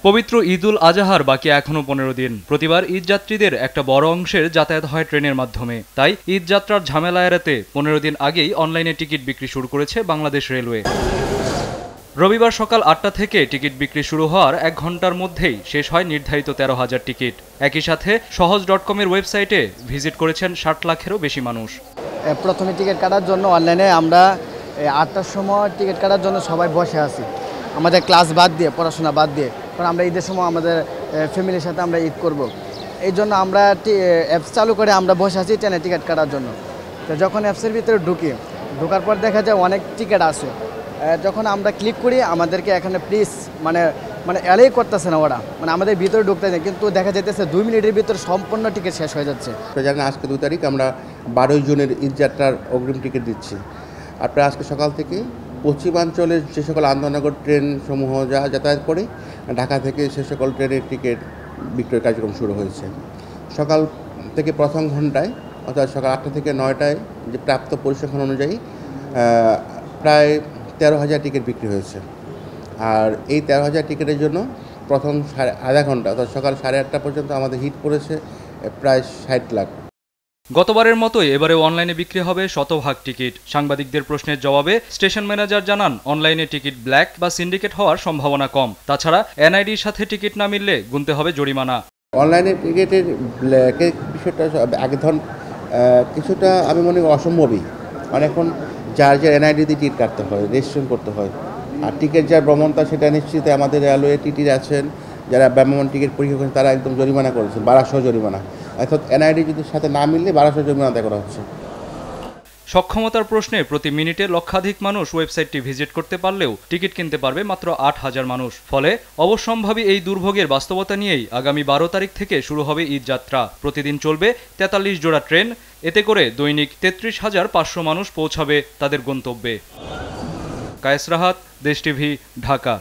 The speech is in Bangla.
পবিত্র ঈদুল আজহার বাকি এখনো 15 দিন। প্রতিবার ঈদ যাত্রীদের একটা বড় অংশের যাতায়াত হয় ট্রেনের মাধ্যমে। তাই ঈদ যাত্রার ঝামেলা এড়াতে 15 দিন আগেই অনলাইনে টিকিট বিক্রি শুরু করেছে বাংলাদেশ রেলওয়ে। রবিবার সকাল 8টা থেকে টিকিট বিক্রি শুরু হওয়ার 1 ঘন্টার মধ্যেই শেষ হয় নির্ধারিত 13,000 টিকিট। একই সাথে সহজ.com-এর ওয়েবসাইটে ভিজিট করেছেন 60 লাখেরও বেশি মানুষ। প্রথমে টিকিট কাটার জন্য অনলাইনে আমরা 8টার সময় টিকিট কাটার জন্য সবাই বসে আছি, আমাদের ক্লাস বাদ দিয়ে, পড়াশোনা বাদ দিয়ে, কারণ আমরা ঈদের সময় আমাদের ফ্যামিলির সাথে আমরা ঈদ করব। এই জন্য আমরা অ্যাপস চালু করে আমরা বসে আছি ট্রেনে টিকিট কাটার জন্য। তো যখন অ্যাপসের ভিতরে ঢোকার পর দেখা যায় অনেক টিকিট আছে। যখন আমরা ক্লিক করি আমাদেরকে এখানে প্লিজ মানে অ্যালাই করতেছে না ওরা, মানে আমাদের ভিতরে ঢুকতে যায়, কিন্তু দেখা যাইতেছে 2 মিনিটের ভিতরে সম্পূর্ণ টিকিট শেষ হয়ে যাচ্ছে। জানেন আজকে 2 তারিখ আমরা 12 জুনের ঈদ যাত্রার অগ্রিম টিকিট দিচ্ছি। আপনারা আজকে সকাল থেকে পশ্চিমাঞ্চলের যে সকল আন্তনগর ট্রেন সমূহ যাতায়াত করে ঢাকা থেকে সে সকল ট্রেনের টিকিট বিক্রয় কার্যক্রম শুরু হয়েছে। সকাল থেকে প্রথম ঘন্টায় অর্থাৎ সকাল 8টা থেকে 9টায় যে প্রাপ্ত পরিসংখ্যান অনুযায়ী প্রায় 13,000 টিকিট বিক্রি হয়েছে। আর এই 13,000 টিকিটের জন্য প্রথম আধা ঘন্টা অর্থাৎ সকাল 8:30 পর্যন্ত আমাদের হিট পড়েছে প্রায় 60 লাখ। গতবারের মতোই এবারেও অনলাইনে বিক্রি হবে শতভাগ টিকিট। সাংবাদিকদের প্রশ্নের জবাবে স্টেশন ম্যানেজার জানান, অনলাইনে টিকিট ব্ল্যাক বা সিন্ডিকেট হওয়ার সম্ভাবনা কম। তাছাড়া এনআইডির সাথে টিকিট না মিললে গুনতে হবে জরিমানা। অনলাইনে টিকিটের ব্ল্যাকের বিষয়টা আগে ধরুন কিছুটা আমি মনে করি অসম্ভবই, মানে এখন যার এনআইডি দিয়ে টিকিট কাটতে হয়, রেজিস্ট্রেশন করতে হয়। আর টিকিট যার ভ্রমণতা সেটা নিশ্চিত আমাদের রেলওয়ে টিটির আছেন যারা ভ্রাম্যমাণ টিকিট পরীক্ষা করেছেন, তারা একদম জরিমানা করেছেন 1200 জরিমানা, অর্থাৎ এনআইডি যদি সাথে না মিললে 1200 জরিমানা আদায় করা হচ্ছে। সক্ষমতার প্রশ্নে প্রতি মিনিটে লক্ষাধিক মানুষ ওয়েবসাইটটি ভিজিট করতে পারলেও টিকিট কিনতে পারবে মাত্র 8,000 মানুষ। ফলে অবশ্যম্ভাবী এই দুর্ভোগের বাস্তবতা নিয়েই আগামী 12 তারিখ থেকে শুরু হবে ঈদ যাত্রা। প্রতিদিন চলবে 43 জোড়া ট্রেন। এতে করে দৈনিক 33,500 মানুষ পৌঁছাবে তাদের গন্তব্যে। কায়েস রাহাত, দেশ টিভি, ঢাকা।